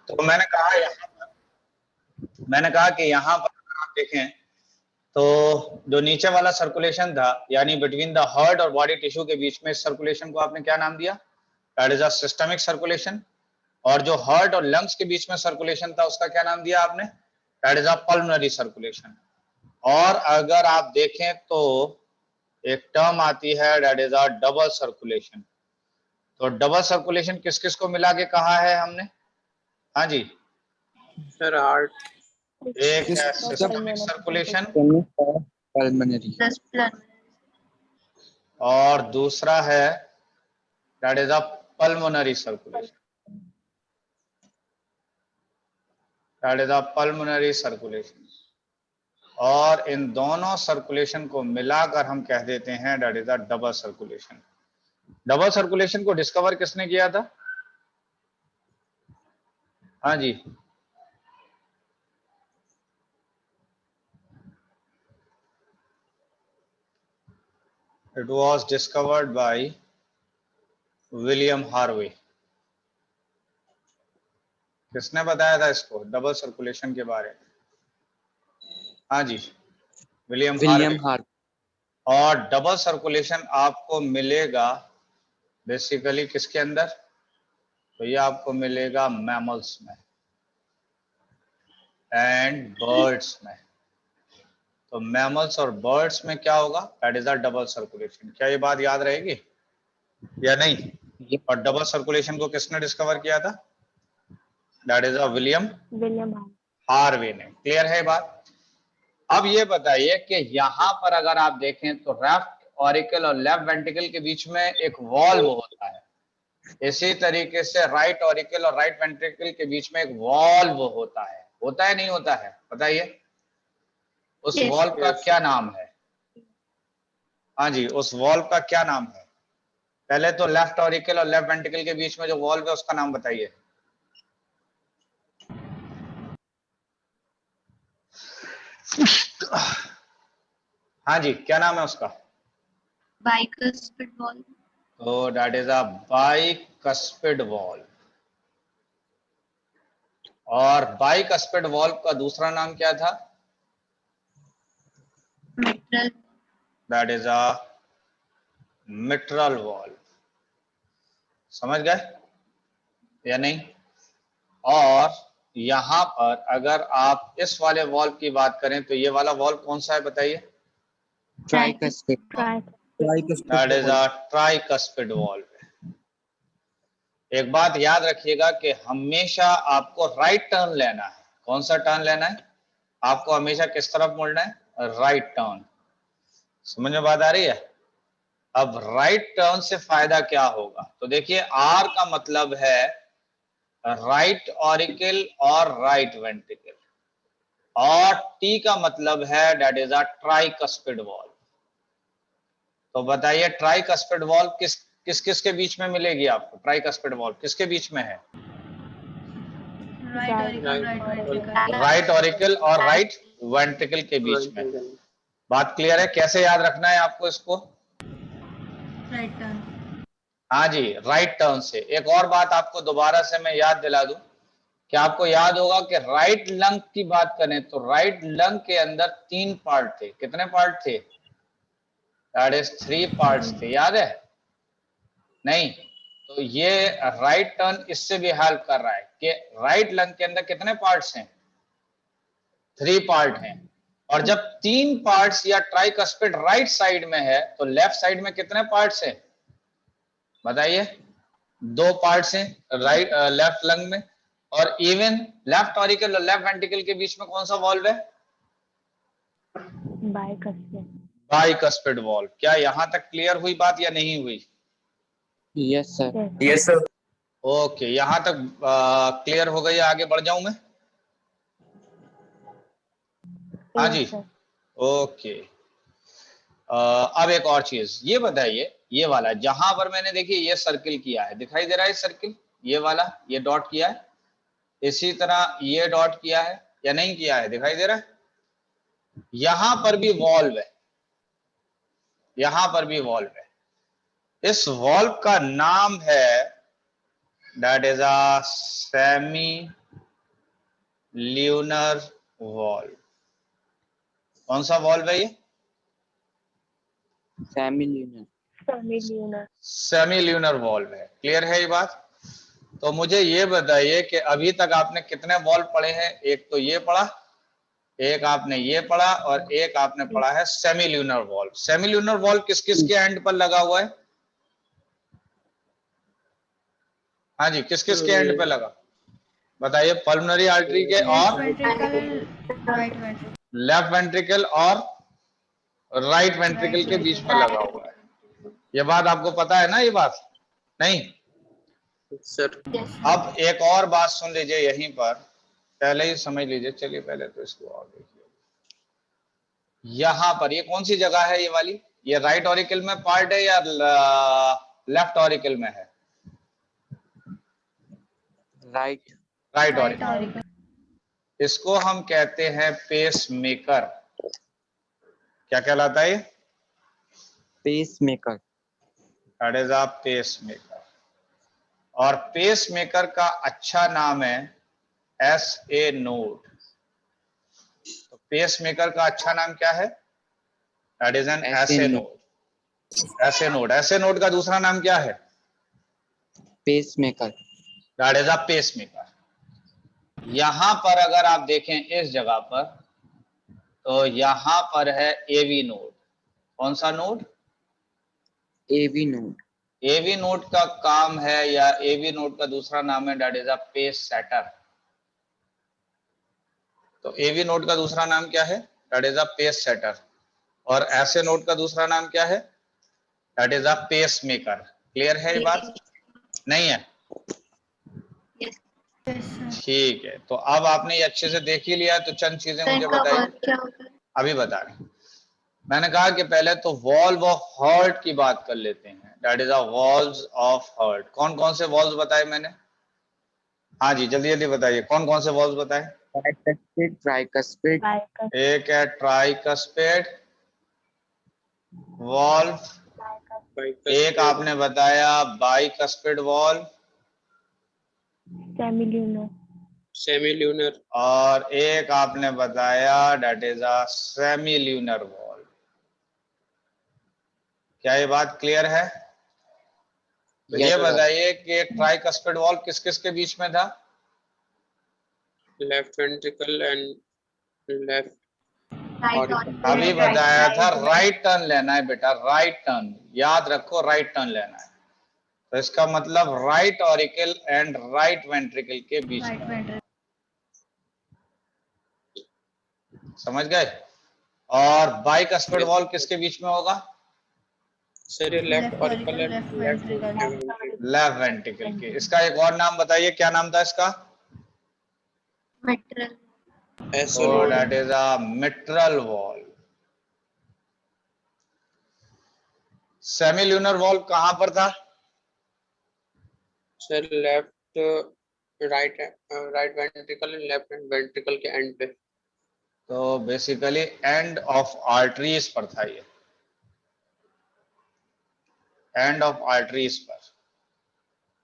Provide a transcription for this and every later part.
तो मैंने कहा कि यहाँ पर अगर आप देखें तो जो नीचे वाला सर्कुलेशन था, यानी बिटवीन द हार्ट और बॉडी टिश्यू के बीच में, इस सर्कुलेशन को आपने क्या नाम दिया? That is a systemic circulation. और जो हार्ट और लंग्स के बीच में सर्कुलेशन था, उसका क्या नाम दिया आपने? That is a pulmonary circulation. और अगर आप देखें तो एक टर्म आती है, that is a double circulation. तो डबल सर्कुलेशन किस किस को मिला के कहा है हमने? हाँ जी, सर हार्ट, एक है सिस्टमिक सर्कुलेशन पल्मोनरी और दूसरा है that is a pulmonary circulation. That is a pulmonary circulation. और इन दोनों सर्कुलेशन को मिलाकर हम कह देते हैं that is a double circulation. Double circulation को डिस्कवर किसने किया था? हाँ जी, it was discovered by William Harvey. किसने बताया था इसको, डबल सर्कुलेशन के बारे में? हाँ जी, विलियम हार्वे। और डबल सर्कुलेशन आपको मिलेगा बेसिकली किसके अंदर? तो ये आपको मिलेगा मैमल्स में एंड बर्ड्स में। तो मैमल्स और बर्ड्स में क्या होगा? That is a double circulation. क्या ये बात याद रहेगी या नहीं? और डबल सर्कुलेशन को किसने डिस्कवर किया था? That is a William Harvey ने। क्लियर है बात? अब ये बताइए कि यहां पर अगर आप देखें तो लेफ्ट ऑरिकल और लेफ्ट वेंट्रिकल के बीच में एक वॉल्व होता है। इसी तरीके से राइट ऑरिकल और राइट वेंट्रिकल के बीच में एक वॉल्व होता है नहीं होता है? बताइए उस वॉल्व का क्या नाम है? हाँ जी, उस वॉल्व का क्या नाम है? पहले तो लेफ्ट ऑरिकल और लेफ्ट वेंट्रिकल के बीच में जो वॉल्व है उसका नाम बताइए। हाँ जी, क्या नाम है उसका? Bicuspid valve. तो that is a bicuspid valve. और बाइकस्पिड वॉल्व का दूसरा नाम क्या था? Mitral. That is a mitral valve. समझ गए या नहीं? और यहां पर अगर आप इस वाले वॉल्व की बात करें तो ये वाला वॉल्व कौन सा है बताइए? Tricuspid that is a tricuspid valve. एक बात याद रखिएगा कि हमेशा आपको राइट टर्न लेना है। कौन सा टर्न लेना है? आपको हमेशा किस तरफ मुड़ना है? Right turn. समझ में बात आ रही है? अब राइट टर्न से फायदा क्या होगा? तो देखिए, आर का मतलब है राइट ऑरिकल और राइट वेंट्रिकल, और टी का मतलब है that is a tricuspid valve. तो बताइए ट्राइकस्पिड वॉल्व किस किस के बीच में मिलेगी आपको? ट्राइकस्पिड वॉल्व किसके बीच में है? राइट ऑरिकल और राइट वेंट्रिकल के बीच में। बात क्लियर है? कैसे याद रखना है आपको इसको? Right turn. हाँ जी, राइट टर्न से। एक और बात आपको दोबारा से मैं याद दिला दूं कि आपको याद होगा कि राइट लंग की बात करें तो राइट लंग के अंदर 3 पार्ट थे। कितने पार्ट थे? दैट इज 3 पार्ट्स थे। याद है? नहीं? तो ये राइट टर्न इससे भी हेल्प कर रहा है कि राइट लंग के अंदर कितने पार्ट्स हैं? 3 पार्ट हैं। और जब 3 पार्ट्स या ट्राइकस्पिड राइट साइड में है तो लेफ्ट साइड में कितने पार्ट्स हैं? बताइए। 2 पार्ट्स हैं राइट लेफ्ट लंग में। और इवन लेफ्ट ऑरिकल और लेफ्ट वेंट्रिकल के बीच में कौन सा वॉल्व है? Bicuspid valve. क्या यहां तक क्लियर हुई बात या नहीं हुई? Yes sir. Yes sir. Okay, यहां तक क्लियर हो गई। आगे बढ़ जाऊं मैं? हाँ जी, ओके। अब एक और चीज ये बताइए, ये वाला जहां पर मैंने देखिए ये सर्किल किया है, दिखाई दे रहा है सर्किल? ये वाला, ये डॉट किया है। इसी तरह ये डॉट किया है या नहीं किया है? दिखाई दे रहा है? यहां पर भी वॉल्व है, यहां पर भी वॉल्व है। इस वॉल्व का नाम है that is a semi lunar valve. कौन सा वॉल्व है ये? सेमी-ल्यूनर। सेमी ल्यूनर वॉल्व है। क्लियर है ये बात? तो मुझे ये बताइए कि अभी तक आपने कितने वॉल्व पढ़े हैं? एक तो ये पढ़ा, एक आपने ये पढ़ा और एक आपने पढ़ा है semi lunar valve. Semi lunar valve किस किस के एंड पर लगा हुआ है? हाँ जी, किस किस के एंड पे लगा बताइए? पल्मोनरी आर्टरी के और लेफ्ट वेंट्रिकल और राइट वेंट्रिकल के बीच में लगा हुआ है। ये बात आपको पता है ना? ये बात नहीं? सर अब एक और बात सुन लीजिए, यहीं पर पहले ही समझ लीजिए। चलिए पहले तो इसको और देखिए। यहां पर ये कौन सी जगह है ये वाली? ये राइट ऑरिकल में पार्ट है या लेफ्ट ऑरिकल में है? राइट। Right auricle. इसको हम कहते हैं पेस मेकर। क्या कहलाता है? Pacemaker. That is a pacemaker. और पेस मेकर का अच्छा नाम है SA नोड। तो पेस मेकर का अच्छा नाम क्या है? That is an SA node. SA node. SA node का दूसरा नाम क्या है? Pacemaker. That is a pacemaker. यहां पर अगर आप देखें इस जगह पर, तो यहां पर है AV नोड। कौन सा node? AV node. AV node का काम है, या AV नोड का दूसरा नाम है that is a pacesetter. तो AV नोड का दूसरा नाम क्या है? That is a pacesetter. और SA नोड का दूसरा नाम क्या है? That is a pacemaker. Clear है ये बात? नहीं है? ठीक है, तो अब आपने ये अच्छे से देख ही लिया, तो चंद चीजें मुझे बताइए। अभी बता रहे। मैंने कहा कि पहले तो वॉल्व ऑफ हार्ट की बात कर लेते हैं। That is a valves of heart. कौन कौन से वॉल्व्स बताए मैंने? हाँ जी, जल्दी जल्दी बताइए, कौन कौन से वॉल्व्स बताए? Tricuspid, tricuspid. एक है ट्राइकस्पिड वॉल्व, एक आपने बताया बाइकस्पिड वॉल्व, सेमी ल्यूनर, और एक आपने बताया that is a semi lunar valve. क्या ये बात क्लियर है? तो ये बताइए कि ट्राइकस्पिड वॉल्व किस किस के बीच में था? Left ventricle and left. अभी बताया था राइट टर्न लेना है बेटा, राइट टर्न याद रखो, राइट टर्न लेना है। तो इसका मतलब right auricle and right ventricle के बीच में। समझ गए? और बाइकस्पिड वॉल्व किसके बीच में होगा? सर ये left auricle and left left ventricle के। इसका एक और नाम बताइए, क्या नाम था इसका? So that is a mitral valve. Semi lunar valve कहां पर था? Sir left right right ventricle and left ventricle के एंड पे। तो बेसिकली एंड ऑफ आर्टरीज पर था ये, एंड ऑफ आर्टरीज पर।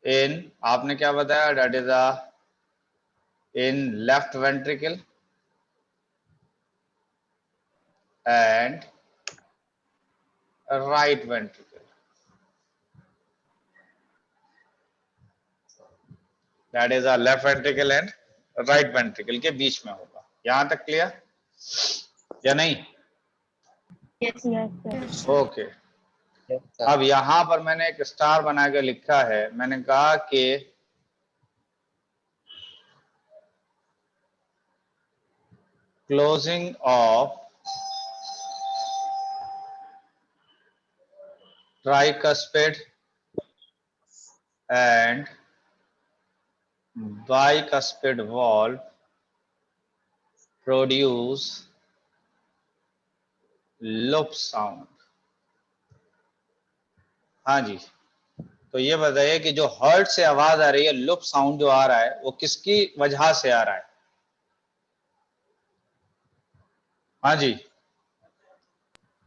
इन आपने क्या बताया? That is a in left ventricle and right ventricle. That is a left ventricle and right ventricle के बीच में होगा। यहां तक क्लियर या नहीं? ओके। अब यहां पर मैंने एक स्टार बना के लिखा है। मैंने कहा कि closing of tricuspid and bicuspid valve produce loop sound। हाँ जी, तो ये बताइए कि जो हर्ट से आवाज आ रही है, लुप साउंड जो आ रहा है, वो किसकी वजह से आ रहा है? हाँ जी,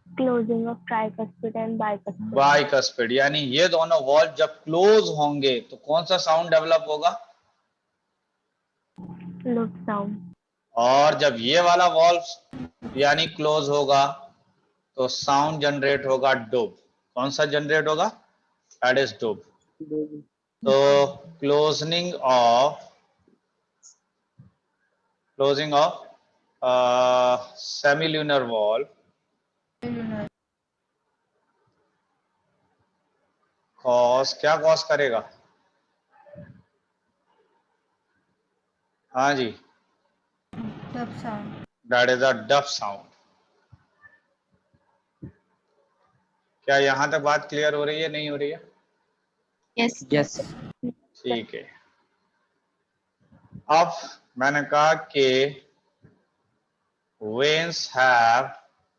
closing of tricuspid and bicuspid. Bicuspid, यानी ये दोनों वॉल्व जब क्लोज होंगे तो कौन सा साउंड डेवलप होगा? Loop sound. और जब ये वाला वॉल्व यानी क्लोज होगा तो साउंड जनरेट होगा डुब। कौन सा जनरेट होगा? दैट इज डुब। तो क्लोजिंग ऑफ सेमील्यूनर वॉल्व क्या कॉज करेगा? हाँ जी, Dub sound. That is a dub sound. क्या यहां तक बात क्लियर हो रही है, नहीं हो रही है? Yes. Yes, sir. ठीक है। अब मैंने कहा कि veins have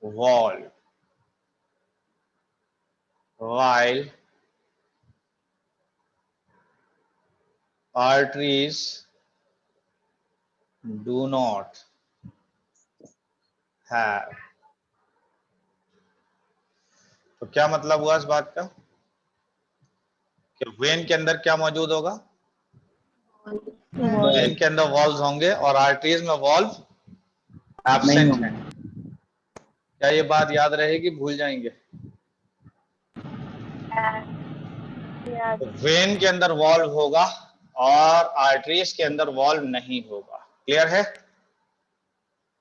wall while arteries do not have। तो क्या मतलब हुआ इस बात का कि वेन के अंदर क्या मौजूद होगा? वेन के अंदर वॉल्व होंगे और आर्टरीज में वॉल्व नहीं एब्सेंट होंगे। है। क्या ये बात याद रहेगी, भूल जाएंगे? Yeah. तो वेन के अंदर वॉल्व होगा और आर्टरीज के अंदर वॉल्व नहीं होगा। क्लियर है?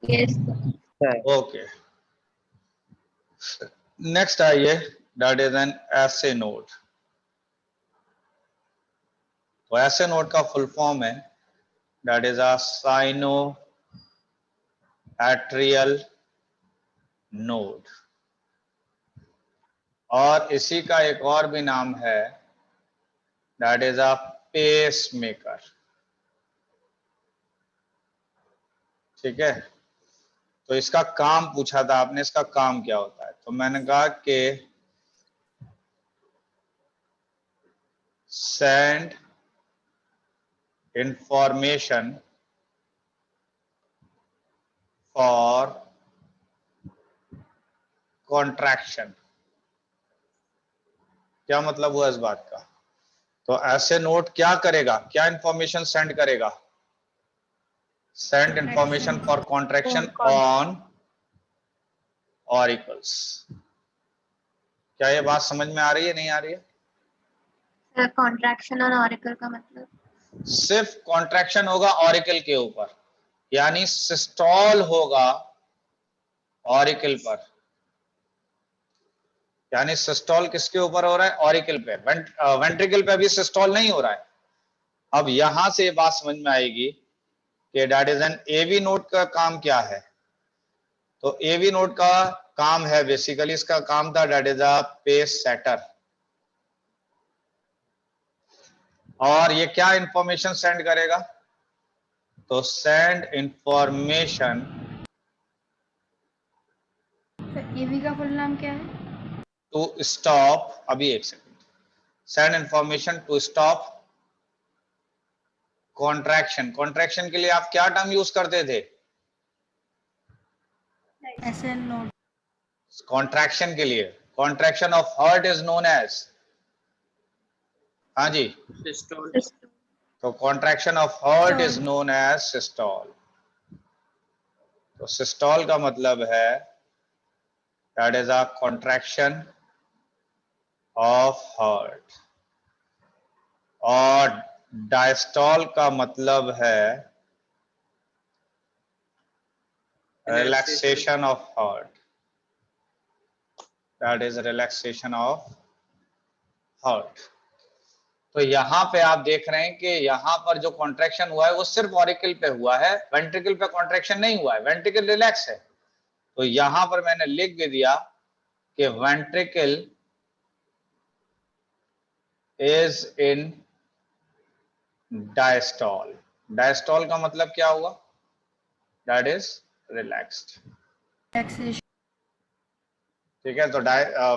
Yes. Sir, okay. नेक्स्ट आइए, that is an SA node. तो एसे नोड का फुल फॉर्म है that is a sino atrial node, और इसी का एक और भी नाम है that is a pacemaker. ठीक है, तो इसका काम पूछा था आपने, इसका काम क्या होता है? तो मैंने कहा कि send information for contraction। क्या मतलब हुआ इस बात का? तो ऐसे नोट क्या करेगा, क्या इंफॉर्मेशन सेंड करेगा? Send information for contraction on auricles. क्या ये बात समझ में आ रही है, नहीं आ रही है? Sir, contraction और oracle का मतलब? सिर्फ कॉन्ट्रैक्शन होगा ऑरिकल के ऊपर, यानी सिस्टॉल होगा ऑरिकल पर। यानी सिस्टॉल किसके ऊपर हो रहा है? ऑरिकल पे। वेंट्रिकल पे अभी सिस्टॉल नहीं हो रहा है। अब यहां से ये बात समझ में आएगी कि that is an AV node का काम क्या है। तो एवी नोड का काम है बेसिकली, इसका काम था that is a pacesetter. और ये क्या इंफॉर्मेशन सेंड करेगा? तो सेंड इंफॉर्मेशन, एवी का फुल नाम क्या है? टू स्टॉप, अभी एक second, send information to stop contraction. Contraction के लिए आप क्या टर्म यूज करते थे? SN node. कॉन्ट्रैक्शन के लिए contraction of heart is known as, हाँ जी, Systole. तो contraction of heart is Systole. Known as systole. तो सिस्टोल का मतलब है that is a contraction of heart, और डायस्टोल का मतलब है relaxation of heart, that is relaxation of heart. तो यहां पे आप देख रहे हैं कि यहां पर जो कॉन्ट्रैक्शन हुआ है वो सिर्फ ऑरिकल पे हुआ है, वेंट्रिकल पे कॉन्ट्रैक्शन नहीं हुआ है, वेंट्रिकल रिलैक्स है। तो यहां पर मैंने लिख भी दिया कि ventricle is in diastole. Diastole का मतलब क्या हुआ? That is relaxed. Relaxation. ठीक है, तो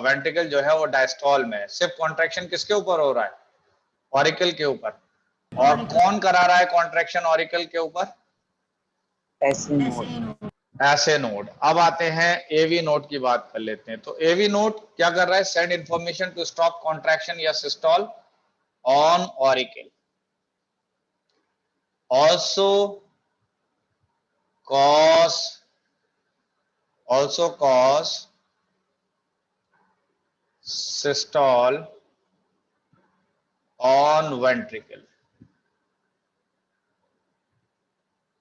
वेंट्रिकल जो है वो डायस्टॉल में है। सिर्फ कॉन्ट्रैक्शन किसके ऊपर हो रहा है? ऑरिकल के ऊपर। और कौन करा रहा है कॉन्ट्रैक्शन ऑरिकल के ऊपर? ऐसे नोड। SA node. ऐसे नोड। अब आते हैं एवी नोड की बात कर लेते हैं। तो एवी नोड क्या कर रहा है? Send information to stop contraction या systole on auricle. Also also cause systole on ventricle.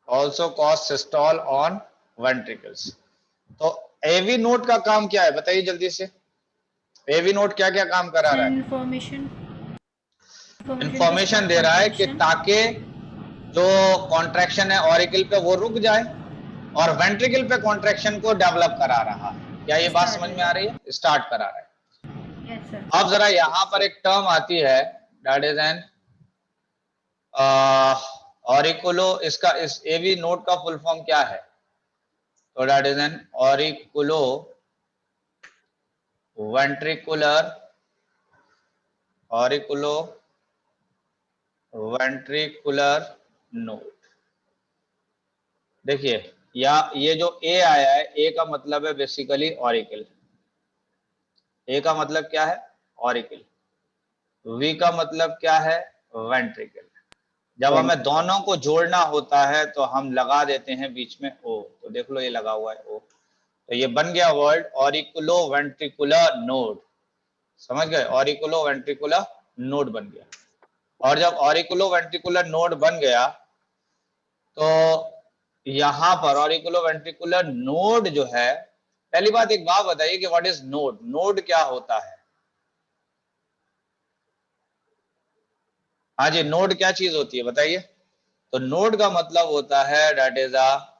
Also cause systole on ventricles. तो एवी नोड का काम क्या है बताइए जल्दी से। एवी नोड क्या क्या काम करा रहा है? इंफॉर्मेशन दे रहा है कि ताकि जो कॉन्ट्रैक्शन है ऑरिकल पे वो रुक जाए और वेंट्रिकल पे कॉन्ट्रैक्शन को डेवलप करा रहा है। क्या ये बात समझ में आ रही है? स्टार्ट करा रहा है। Yes, sir. अब जरा यहां पर एक टर्म आती है दैट इज एन ऑरिकुलो। इसका इस एवी नोड का फुल फॉर्म क्या है? तो that is an auriculo ventricular node. देखिए या ये जो ए आया है, ए का मतलब है बेसिकली ऑरिकल। ए का मतलब क्या है? ऑरिकल। वी का मतलब क्या है? वेंट्रिकल। जब हमें दोनों को जोड़ना होता है तो हम लगा देते हैं बीच में ओ। तो देख लो ये लगा हुआ है ओ। तो ये बन गया वर्ड ऑरिकुलो वेंट्रिकुलर नोड। समझ गए? ऑरिकुलो वेंट्रिकुलर नोड बन गया। और जब ऑरिकुलो वेंट्रिकुलर नोड बन गया तो यहां पर ऑरिकुलो वेंट्रिकुलर नोड जो है, पहली बात एक बात बताइए कि व्हाट इज नोड? नोड क्या होता है? हाँ जी, नोड क्या चीज होती है बताइए? तो नोड का मतलब होता है that is a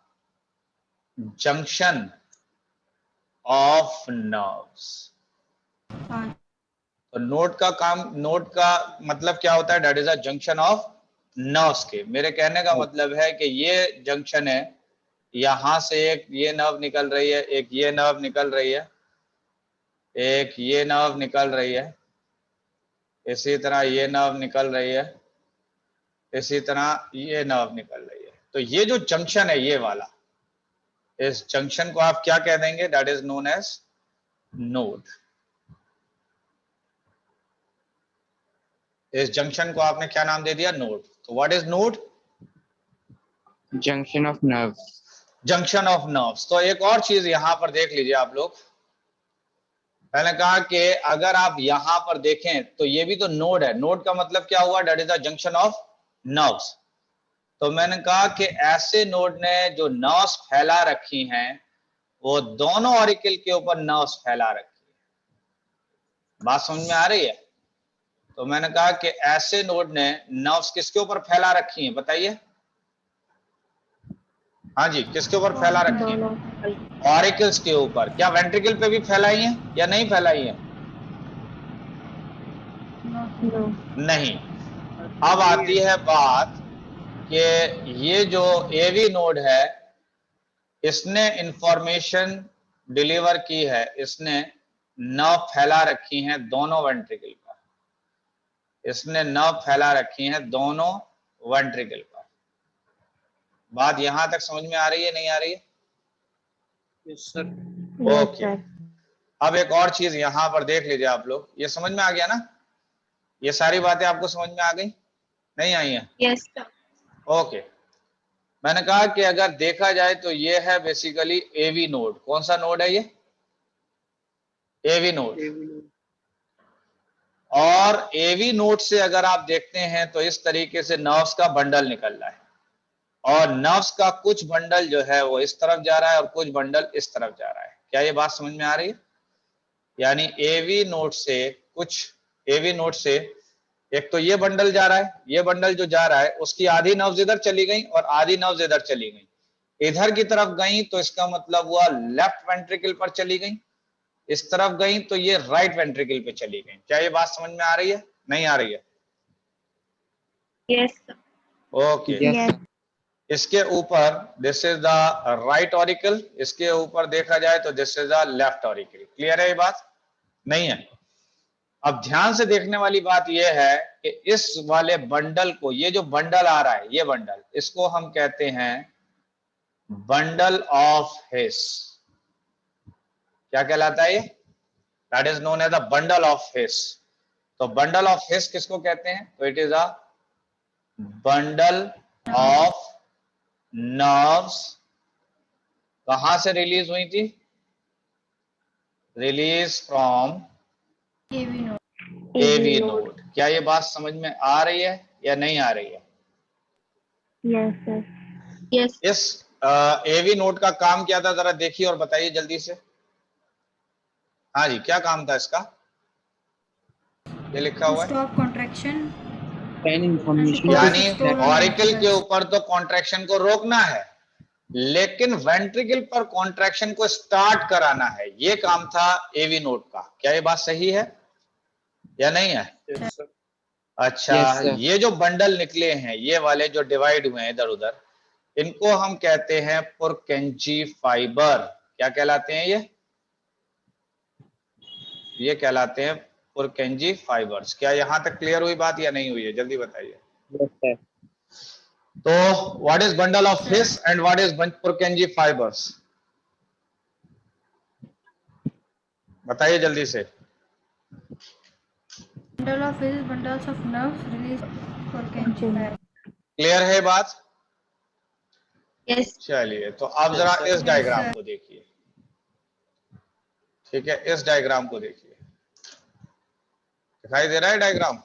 junction of nerves. तो नोड का मतलब क्या होता है? That is a junction of nerves के। मेरे कहने का मतलब है कि ये जंक्शन है, यहां से एक ये नर्व निकल रही है, एक ये नर्व निकल रही है, एक ये नर्व निकल रही है, इसी तरह ये नर्व निकल रही है, इसी तरह ये नर्व निकल रही है। तो ये जो जंक्शन है ये वाला, इस जंक्शन को आप क्या कह देंगे? That is known as node. इस जंक्शन को आपने क्या नाम दे दिया? नोड। तो what is node? Junction of nerve. Junction of nerves. तो एक और चीज यहां पर देख लीजिए आप लोग। मैंने कहा कि अगर आप यहां पर देखें तो ये भी तो नोड है। नोड का मतलब क्या हुआ? That is the junction of nerves. तो मैंने कहा कि ऐसे नोड ने जो नर्व्स फैला रखी हैं वो दोनों ऑरिकल के ऊपर नर्व्स फैला रखी है। बात समझ में आ रही है? तो मैंने कहा कि ऐसे नोड ने नर्व्स किसके ऊपर फैला रखी हैं बताइए? हाँ जी, किसके ऊपर फैला रखी हैं? ऑरिकल्स के ऊपर। क्या वेंट्रिकल पे भी फैलाई हैं या नहीं फैलाई हैं? नहीं। अब आती है बात कि ये जो एवी नोड है इसने इंफॉर्मेशन डिलीवर की है, इसने नर्व फैला रखी हैं दोनों वेंट्रिकल पर। इसने नर्व फैला रखी हैं दोनों वेंट्रिकल पर। बात यहां तक समझ में आ रही है नहीं आ रही है? Yes sir. ओके। अब एक और चीज यहां पर देख लीजिए आप लोग। ये समझ में आ गया ना? ये सारी बातें आपको समझ में आ गई नहीं आई है? Yes, sir. ओके। मैंने कहा कि अगर देखा जाए तो ये है बेसिकली एवी नोड। कौन सा नोड है ये? AV node. और एवी नोड से अगर आप देखते हैं तो इस तरीके से नर्व्स का बंडल निकल रहा है और नर्व्स का कुछ बंडल जो है वो इस तरफ जा रहा है और कुछ बंडल इस तरफ जा रहा है। क्या ये बात समझ में आ रही है? यानी एवी नोड से एक तो ये बंडल जा रहा है, ये बंडल जो जा रहा है उसकी आधी नर्व्स इधर चली गई और आधी नर्व्स इधर चली गई। इधर की तरफ गई तो इसका मतलब हुआ लेफ्ट वेंट्रिकल पर चली गई, इस तरफ गई तो ये राइट वेंट्रिकल पे चली गई। क्या ये बात समझ में आ रही है नहीं आ रही है? Yes, sir. ओके। इसके ऊपर this is the right auricle, इसके ऊपर देखा जाए तो this is the left auricle. Clear है ये बात? नहीं है? अब ध्यान से देखने वाली बात यह है कि इस वाले बंडल को, ये जो बंडल आ रहा है ये बंडल, इसको हम कहते हैं बंडल ऑफ हिस। क्या कहलाता है ये? That is known as the bundle of His. तो बंडल ऑफ हिस किसको कहते हैं? तो it is a bundle of nerves कहां से रिलीज हुई थी? Release from AV node. AV node. क्या ये बात समझ में आ रही है या नहीं आ रही है? Yes, sir. Yes. इस एवी नोड का काम क्या था, जरा देखिए और बताइए जल्दी से। हाँ जी, क्या काम था इसका? ये लिखा हुआ है, स्टॉप कॉन्ट्रैक्शन, Can information यानी Store on ऑरिकल के ventricles. ऊपर तो कॉन्ट्रैक्शन को रोकना है, लेकिन वेंट्रिकल पर कॉन्ट्रैक्शन को स्टार्ट कराना है। ये काम था एवी नोड का। क्या ये बात सही है या नहीं है? Yes, sir. अच्छा, Yes, sir. ये जो बंडल निकले हैं, ये वाले जो डिवाइड हुए हैं इधर उधर, इनको हम कहते हैं पुरकेंजी फाइबर। क्या कहलाते हैं ये कहलाते हैं पुरकेंजी फाइबर्स। क्या यहां तक क्लियर हुई बात या नहीं हुई है? जल्दी बताइए। Yes, sir. तो what is bundle of His and what is Purkinje fibers? बताइए जल्दी से। bundle of his bundles of nerves released for Kenji. Clear है बात? Yes. चलिए, तो आप जरा Yes, sir. इस डायग्राम को देखिए। ठीक है, इस डायग्राम को देखिए। दिखाई दे रहा है डायग्राम?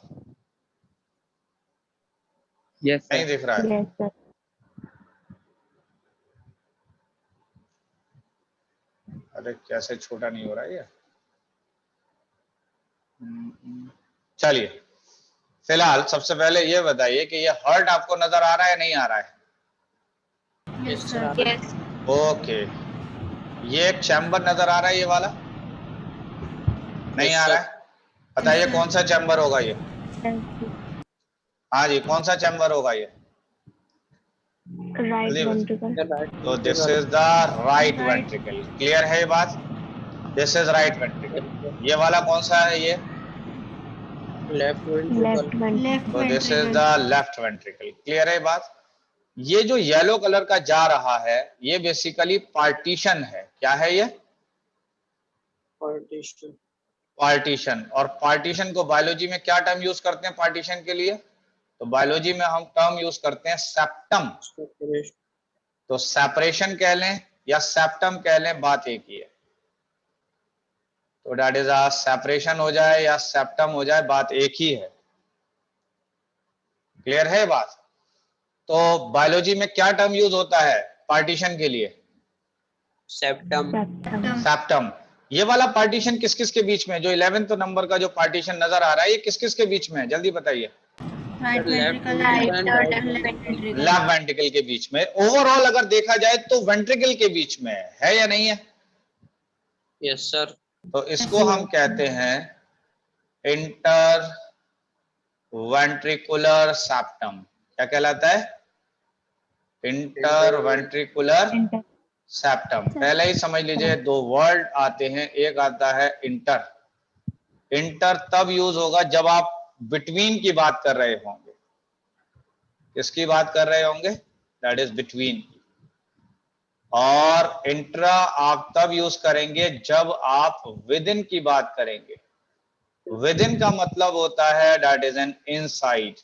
Yes, नहीं sir. दिख रहा है? Yes, sir. अरे कैसे छोटा नहीं हो रहा है ये? चलिए, फिलहाल सबसे पहले ये बताइए कि ये हार्ट आपको नजर आ रहा है नहीं आ रहा है? Yes, sir. Yes. ओके, ये एक चैम्बर नजर आ रहा है, ये वाला नहीं Yes, आ रहा है? बताइए कौन सा चैम्बर होगा ये? Yes, sir. हाँ जी, कौन सा चैम्बर होगा ये? Right जल्दी ventricle. तो this is the right ventricle. Clear है ये बात? This is right ventricle. ये वाला कौन सा है ये? Left ventricle. Left ventricle. Left तो this is ventricle. The left ventricle. Clear है बात? ये जो येलो कलर का जा रहा है, ये बेसिकली पार्टीशन है। क्या है ये? Partition. पार्टीशन। और पार्टीशन को बायोलॉजी में क्या टर्म यूज करते हैं पार्टीशन के लिए? तो बायोलॉजी में हम टर्म यूज करते हैं सेप्टम। Separation. तो सेपरेशन कह लें या सेप्टम कह लें, बात एक ही है। तो दैट इज अ सेपरेशन हो जाए या सेप्टम हो जाए, बात एक ही है। क्लियर है बात? तो बायोलॉजी में क्या टर्म यूज होता है पार्टीशन के लिए? Septum. Septum. सेप्टम। ये वाला पार्टीशन किस किस के बीच में, जो 11th नंबर का जो पार्टीशन नजर आ रहा है, ये किस किस के बीच में है? जल्दी बताइए। Right Left ventricle. Right and or right left ventricle. ventricle. Left ventricle के बीच में। ओवरऑल अगर देखा जाए तो वेंट्रिकल के बीच में है या नहीं है? Yes, sir. तो इसको हम कहते हैं इंटर वेंट्रिकुलर सेप्टम। क्या कहलाता है? Inter ventricular Inter. सेप्टम। पहले ही समझ लीजिए, दो वर्ड आते हैं, एक आता है इंटर। इंटर तब यूज होगा जब आप बिटवीन की बात कर रहे होंगे। किसकी बात कर रहे होंगे? That is between. और इंट्रा आप तब यूज करेंगे जब आप विद इन की बात करेंगे। विद इन का मतलब होता है दैट इज एन इनसाइड,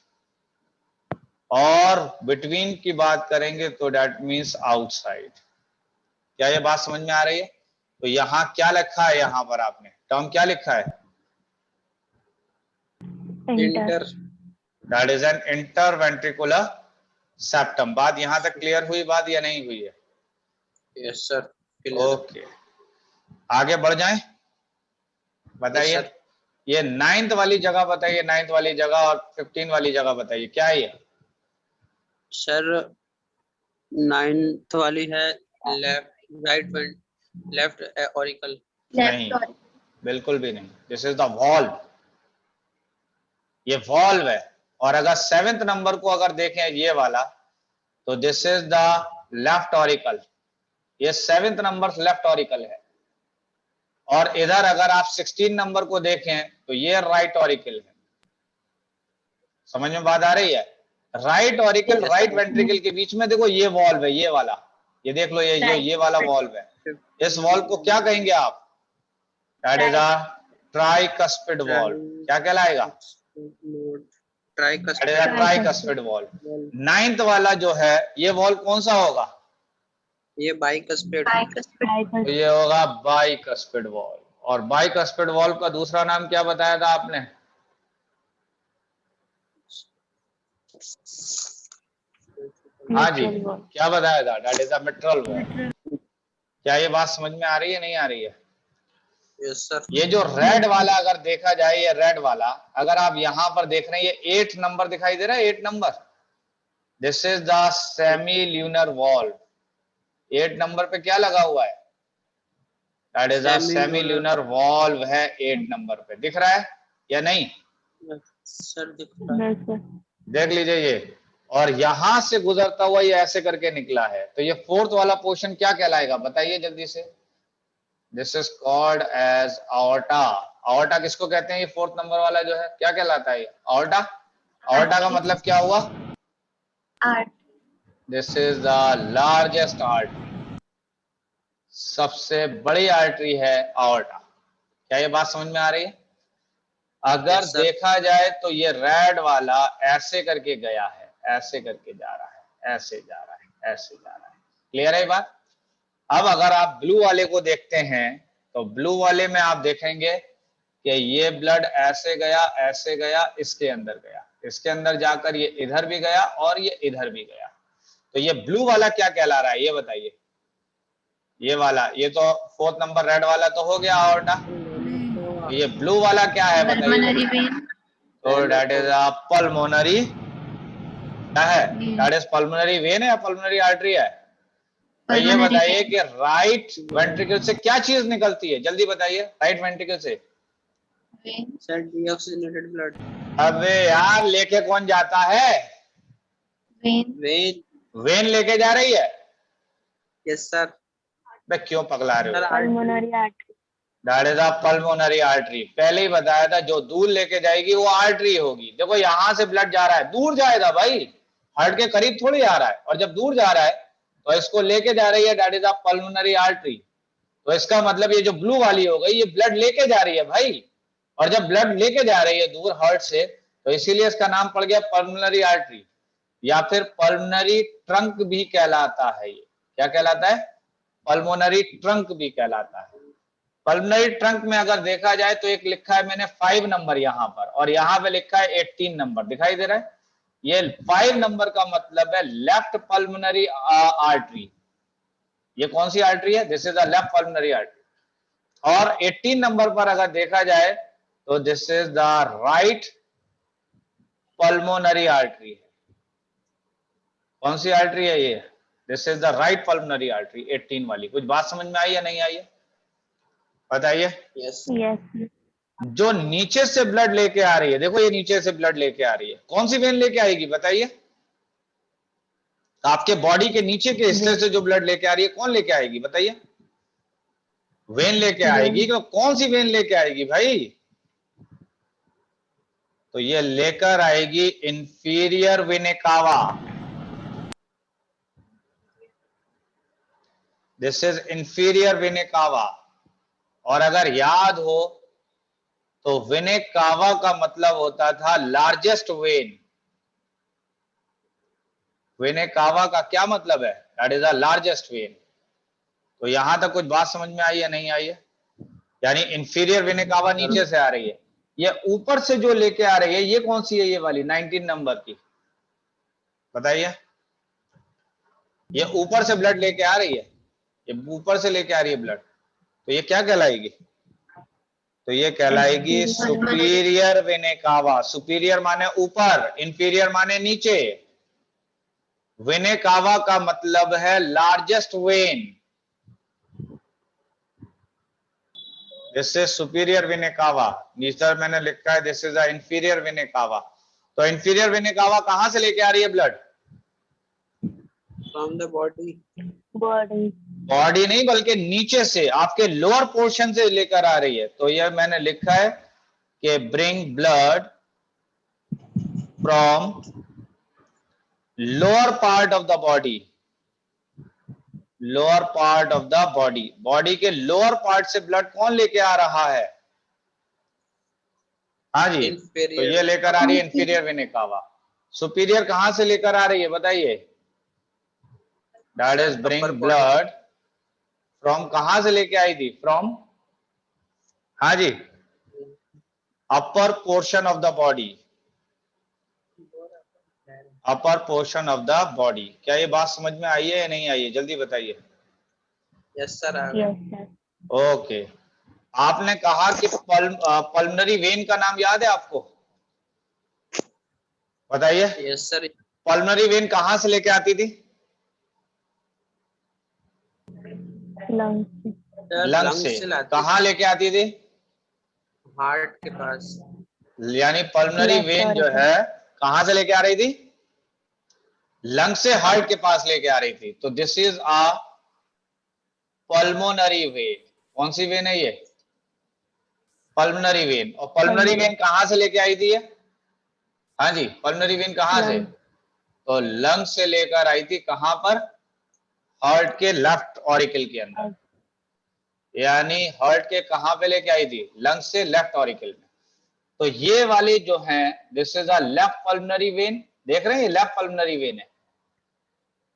और बिटवीन की बात करेंगे तो दैट मीन्स आउटसाइड। क्या ये बात समझ में आ रही है? तो यहां क्या लिखा है? यहां पर आपने टर्म क्या लिखा है? Inter. Inter. That is N interventricular septum. बात यहां तक क्लियर हुई बात या नहीं हुई है? Yes, sir. Clear. ओके, आगे बढ़ जाएं। बताइए। Yes, sir. ये 9th वाली जगह बताइए, 9th वाली जगह और 15 वाली जगह बताइए, क्या है ये? Sir, 9th वाली है लेफ्ट auricle. नहीं, Left or बिल्कुल भी नहीं। This is the valve. ये वॉल्व है। और अगर 7th नंबर को अगर देखें ये वाला, तो this is the left auricle. ये 7th नंबर लेफ्ट ऑरिकल है। और इधर अगर आप 16 नंबर को देखें तो ये राइट ऑरिकल है। समझ में बात आ रही है? राइट ऑरिकल राइट वेंट्रिकल के बीच में देखो ये वॉल्व है, ये वाला, ये देख लो, ये वाला वॉल्व है। इस वॉल्व को क्या कहेंगे आप? That is a tricuspid valve. क्या कहलाएगा? That is a tricuspid valve. 9th वाला जो है, ये वॉल्व कौन सा होगा? ये बाइकस्पेड तो ये होगा बाइकस्पिड वॉल्व। और बाइकस्पिड वॉल्व का दूसरा नाम क्या बताया था आपने? हाँ जी, Mitral valve. क्या बताया था? That is a mitral valve. क्या ये बात समझ में आ रही है, नहीं आ रही है? Yes sir. ये जो रेड वाला अगर देखा जाए, ये रेड वाला अगर आप यहां पर देख रहे हैं, ये 8 नंबर दिखाई दे रहा है, 8 number. This is the semi lunar valve. 8 number पे क्या लगा हुआ है? That is a semi lunar valve है 8 नंबर पे। दिख रहा है या नहीं? सर दिख रहा है। Yes, sir. देख लीजिए ये, और यहां से गुजरता हुआ ये ऐसे करके निकला है। तो ये फोर्थ वाला पोर्शन क्या कहलाएगा बताइए जल्दी से? This is called as aorta। aorta किसको कहते हैं? ये फोर्थ नंबर वाला जो है क्या कहलाता है? aorta। aorta का मतलब क्या हुआ? Art. This is the largest artery, सबसे बड़ी आर्टरी है aorta। क्या ये बात समझ में आ रही है? अगर Yes, sir. देखा जाए तो ये रेड वाला ऐसे करके गया है, ऐसे करके जा रहा है, ऐसे जा रहा है, ऐसे जा रहा है। क्लियर है ये बात? अब अगर आप ब्लू वाले को देखते हैं तो ब्लू वाले में आप देखेंगे कि ये ब्लड ऐसे गया, इसके अंदर गया, इसके अंदर जाकर ये इधर भी गया और ये इधर भी गया। तो ये ब्लू वाला क्या कहला रहा है ये बताइए? ये वाला, ये तो फोर्थ नंबर रेड वाला तो हो गया aorta। तो ये ब्लू वाला क्या है बताइए? Pulmonary vein. तो दैट इज अ पल्मोनरी, क्या है? दैट इज पल्मोनरी वेन है या पल्मोनरी आर्टरी है? तो ये Pulmonary बताइए vein. कि राइट वेंट्रिकल से क्या चीज निकलती है, जल्दी बताइए। राइट वेंट्रिकल से वेन। Sir deoxygenated blood. अबे यार, लेके कौन जाता है? वेन। वेन। वेन लेके जा रही है। Yes sir. बे क्यों पगला रहे हो? Pulmonary artery. That is a pulmonary artery. पहले ही बताया था, जो दूर लेके जाएगी वो आर्टरी होगी। देखो यहां से ब्लड जा रहा है, दूर जाएगा भाई, हार्ट के करीब थोड़ी आ रहा है। और जब दूर जा रहा है तो इसको लेके जा रही है, that is a pulmonary artery. तो इसका मतलब ये जो ब्लू वाली हो गई, ये ब्लड लेके जा रही है भाई। और जब ब्लड लेके जा रही है दूर हार्ट से, तो इसीलिए इसका नाम पड़ गया पल्मोनरी आर्टरी, या फिर पल्मोनरी ट्रंक भी कहलाता है। ये क्या कहलाता है? पल्मोनरी ट्रंक भी कहलाता है। पल्मोनरी ट्रंक में अगर देखा जाए तो एक लिखा है मैंने 5 नंबर यहां पर, और यहां पे लिखा है 18 नंबर, दिखाई दे रहा है? ये 5 नंबर का मतलब है लेफ्ट पल्मोनरी आर्टरी। ये कौन सी आर्टरी है? This is the left pulmonary artery. और 18 नंबर पर अगर देखा जाए तो this is the right pulmonary artery है। कौन सी आर्टरी है ये? This is the right pulmonary artery, 18 वाली। कुछ बात समझ में आई या नहीं आई है बताइए? यस। Yes. जो नीचे से ब्लड लेके आ रही है, देखो ये नीचे से ब्लड लेके आ रही है, कौन सी वेन लेके आएगी बताइए? आपके बॉडी के नीचे के हिस्से से जो ब्लड लेके आ रही है, कौन लेके आएगी बताइए? वेन लेके आएगी। तो कौन सी वेन लेके आएगी भाई? तो ये लेकर आएगी inferior vena cava. This is inferior vena cava. और अगर याद हो तो वेना कावा का मतलब होता था लार्जेस्ट वेन। वेना कावा का क्या मतलब है? That is the largest when. तो यहां तक कुछ बात समझ में आई या नहीं आई है? यानी इंफीरियर वेना कावा नीचे से आ रही है, ये ऊपर से जो लेके आ रही है, ये कौन सी है? ये वाली 19 नंबर की, बताइए। ये ऊपर से ब्लड लेके आ रही है, ये ऊपर से लेके आ रही है ब्लड, तो ये क्या कहलाएगी? तो ये कहलाएगी सुपीरियर वेना कावा। सुपीरियर माने ऊपर, इंफीरियर माने नीचे। वेना कावा का मतलब है largest when. This is superior vena cava. नीचे मैंने लिखा है this is the inferior vena cava. तो इंफीरियर वेना कावा कहां से लेके आ रही है blood? From the body. Body. Body नहीं, बल्कि नीचे से, आपके लोअर पोर्शन से लेकर आ रही है। तो यह मैंने लिखा है कि bring blood from lower part of the body. Lower part of the body, body के लोअर पार्ट से ब्लड कौन लेके आ रहा है? हाँ जी, तो ये लेकर आ रही है इंफीरियर वेना कावा। सुपीरियर कहां से लेकर आ रही है बताइए? That is bring Upper body. Blood from, कहां से लेके आई थी? फ्रॉम, हाँ जी, upper portion of the body, upper portion of the body. क्या ये बात समझ में आई है या नहीं आई है? जल्दी बताइए। Yes sir. Yes, sir. Okay, आपने कहा कि पल्मनरी वेन का नाम याद है आपको? बताइए, Yes sir. पल्मनरी वेन कहां से लेके आती थी? Lungs. लंग से। कहां लेके आती थी? हार्ट के पास। यानी पल्मनरी Left वेन जो auricle. है कहां से लेके आ रही थी? लंग से हार्ट के पास लेके आ रही थी। तो this is a pulmonary vein. कौन सी वेन है ये? Pulmonary when. और पल्मनरी वेन कहां से लेके आई थी ये? हाँ जी, पल्मनरी वेन कहां से? Lung. तो लंग से लेकर आई थी कहां पर? हार्ट के लेफ्ट ऑरिकल के अंदर। यानी हार्ट के कहां पे लेके आई थी? लंग से लेफ्ट ऑरिकल में। तो ये वाली जो है this is a left pulmonary when. देख रहे हैं, ये लेफ्ट पल्मनरी वेन है।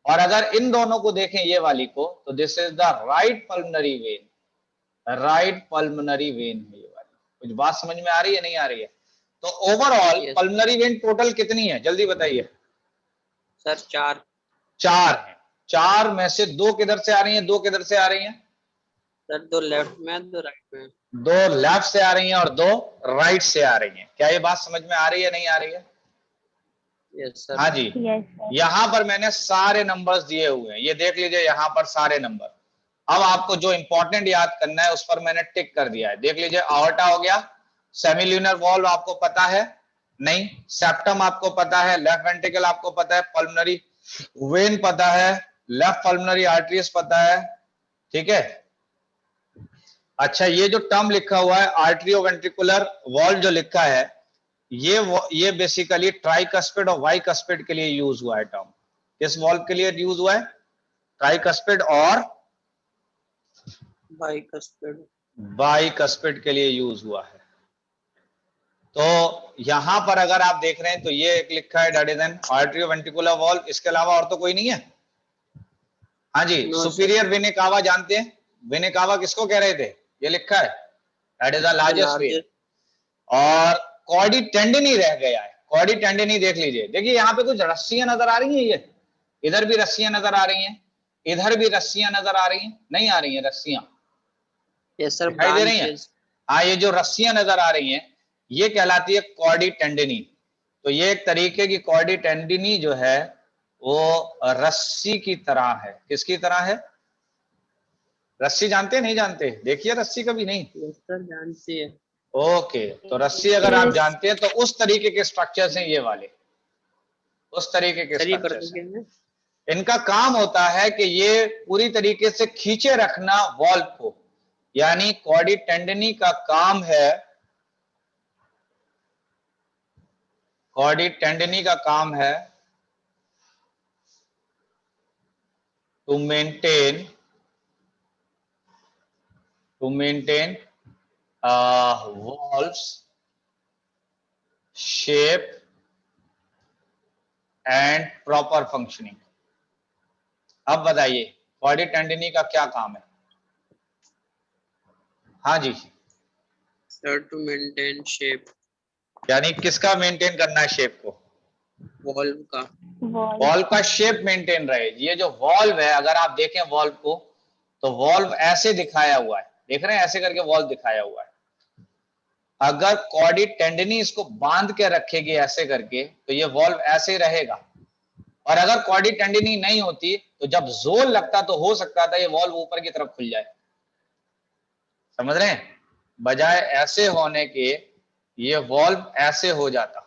और अगर इन दोनों को देखें ये वाली को, तो this is the right pulmonary when. Right pulmonary when है ये वाली। कुछ बात समझ में आ रही है नहीं आ रही है? तो overall Yes. Pulmonary when total कितनी है? जल्दी बताइए। सर 4। 4 है। 4 में से 2 किधर से आ रही हैं? 2 किधर से आ रही हैं? सर 2 लेफ्ट में 2 राइट में। 2 लेफ्ट से आ रही हैं और 2 राइट से आ रही हैं। क्या ये बात समझ में आ रही है नहीं आ रही है? Yes sir. हाँ जी। Yes, sir. यहां पर मैंने सारे नंबर्स दिए हुए हैं, ये देख लीजिए यहां पर सारे नंबर। अब आपको जो इंपॉर्टेंट याद करना है उस पर मैंने टिक कर दिया है। देख लीजिए, आवर्टा हो गया, सेमिल्यूनर वॉल्व आपको पता है नहीं, सेप्टम आपको पता है, लेफ्ट वेंट्रिकल आपको पता है, पल्मनरी वेन पता है, लेफ्ट पल्मनरी आर्टरीज पता है, ठीक है। अच्छा, ये जो टर्म लिखा हुआ है आर्टरियोवेंट्रिकुलर वॉल्व जो लिखा है, ये बेसिकली ट्राइकस्पिड और बाइकस्पिड के लिए यूज हुआ है टर्म। किस वॉल्व के लिए यूज हुआ है? ट्राइकस्पिड और बाइकस्पिड। बाइकस्पिड के लिए यूज हुआ है। तो यहां पर अगर आप देख रहे हैं तो ये एक लिखा है दैट इज एन आर्टरियोवेंट्रिकुलर वॉल्व। इसके अलावा और तो कोई नहीं है? हाँ जी, No, सुपीरियर वेना कावा जानते हैं? वेना कावा किसको कह रहे थे? ये लिखा है that is the largest when. और कॉर्डी टेंडिनी रह गया है। कॉर्डी टेंडिनी देख लीजिए, देखिए यहाँ पे कुछ रस्सियां नजर आ रही हैं, ये इधर भी रस्सियां नजर आ रही हैं, इधर भी रस्सियां नजर आ रही हैं, नहीं आ रही हैं रस्सियां? Yes sir. दिखाई दे रही हैं? हाँ, ये जो रस्सियां नजर आ रही हैं ये कहलाती है कॉर्डी टेंडिनी। तो ये एक तरीके की कॉर्डी टेंडिनी जो है वो रस्सी की तरह है। किसकी तरह है? रस्सी जानते हैं नहीं जानते? देखिए रस्सी कभी नहीं? यस सर जानती है। ओके, तो रस्सी अगर आप जानते हैं तो उस तरीके के स्ट्रक्चर्स हैं ये वाले, उस तरीके के सर ये स्ट्रक्चर्स करते हैं। क्या है? इनका काम होता है कि ये पूरी तरीके से खींचे रखना वॉल्व को। यानी कॉर्डी टेंडिनी का काम है, कॉर्डी टेंडिनी का काम है to maintain valves shape and proper functioning। अब बताइए कॉर्डी टेंडिनी का क्या काम है? हाँ जी, सर टू मेंटेन शेप। यानी किसका मेंटेन करना है शेप को? वॉल्व का। Wall. वॉल्व का शेप मेंटेन रहे। ये जो वॉल्व है, अगर आप देखें वॉल्व को, तो वॉल्व ऐसे दिखाया हुआ है, देख रहे हैं ऐसे करके वॉल्व दिखाया हुआ है। अगर कॉर्डी टेंडिनी इसको बांध के रखेगी ऐसे करके तो ये वॉल्व ऐसे ही रहेगा। और अगर कॉर्डी टेंडिनी नहीं होती तो जब जोर लगता तो हो सकता था ये वॉल्व ऊपर की तरफ खुल जाए। समझ रहे हैं? बजाय ऐसे होने के ये वॉल्व ऐसे हो जाता।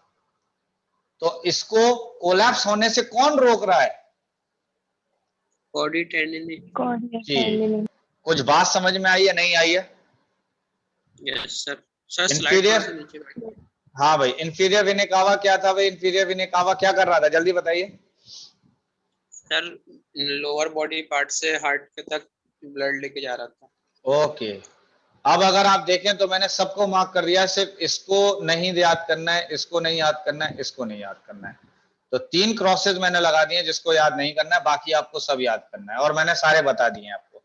तो इसको कोलैप्स होने से कौन रोक रहा है? कॉर्डी टेंडिनी। जी, कुछ बात समझ में आई है नहीं आई है? Yes sir. Sir Inferior? Slide नीचे बैठिए। हाँ भाई, इंफीरियर वेना कावा क्या था भाई? इंफीरियर वेना कावा क्या कर रहा था? जल्दी बताइए। सर लोअर बॉडी पार्ट से हार्ट के तक ब्लड लेके जा रहा था। ओके, अब अगर आप देखें तो मैंने सबको मार्क कर दिया है, सिर्फ इसको नहीं याद करना है, इसको नहीं याद करना है, इसको नहीं याद करना है। तो 3 क्रॉसेज मैंने लगा दिए, जिसको याद नहीं करना है, बाकी आपको सब याद करना है, और मैंने सारे बता दिए आपको।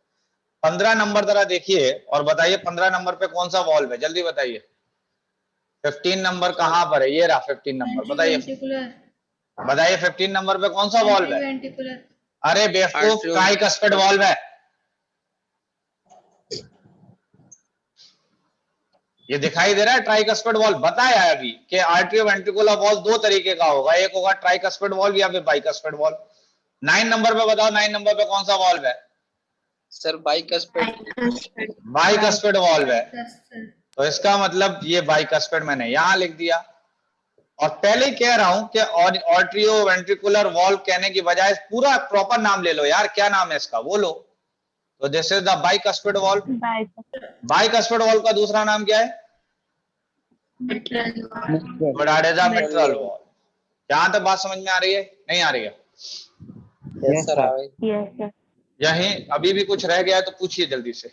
15 नंबर जरा देखिए और बताइए 15 नंबर पे कौन सा वॉल्व है, जल्दी बताइए। 15 नंबर कहां पर है, ये रहा 15 नंबर, बताइए Ventricular. बताइए 15 नंबर पे कौन सा वॉल्व है। Ventricular. अरे बेवकूफ, Arterio- ट्राइकस्पिड वॉल्व है। ये दिखाई दे रहा है ट्राइकस्पिड वॉल्व, बताया है अभी कि आर्टरियो वेंट्रिकुलर वॉल्व दो तरीके का होगा, एक होगा ट्राइकस्पिड वॉल्व या फिर बाइकस्पिड वॉल्व। 9 नंबर पे बताओ, 9 नंबर पे कौन सा वॉल्व है। Sir bicuspid. Bicuspid. Bicuspid valve है, Bicuspid. तो इसका मतलब ये बाइकस्पिड मैंने यहां लिख दिया। और पहले कह रहा हूं कि आर्टरियो वेंट्रिकुलर वॉल्व कहने की बजाय पूरा प्रॉपर नाम ले लो यार, क्या नाम है इसका वो लो। तो this is the bicuspid valve. Bicuspid. Bicuspid valve का दूसरा नाम क्या है, Mitral valve. Mitral. But it is a mitral valve. यहां तक बात समझ में आ रही है, नहीं आ रही है। Yes Yes, sir sir. आवे। Yes, sir. यहीं अभी भी कुछ रह गया है तो पूछिए जल्दी से।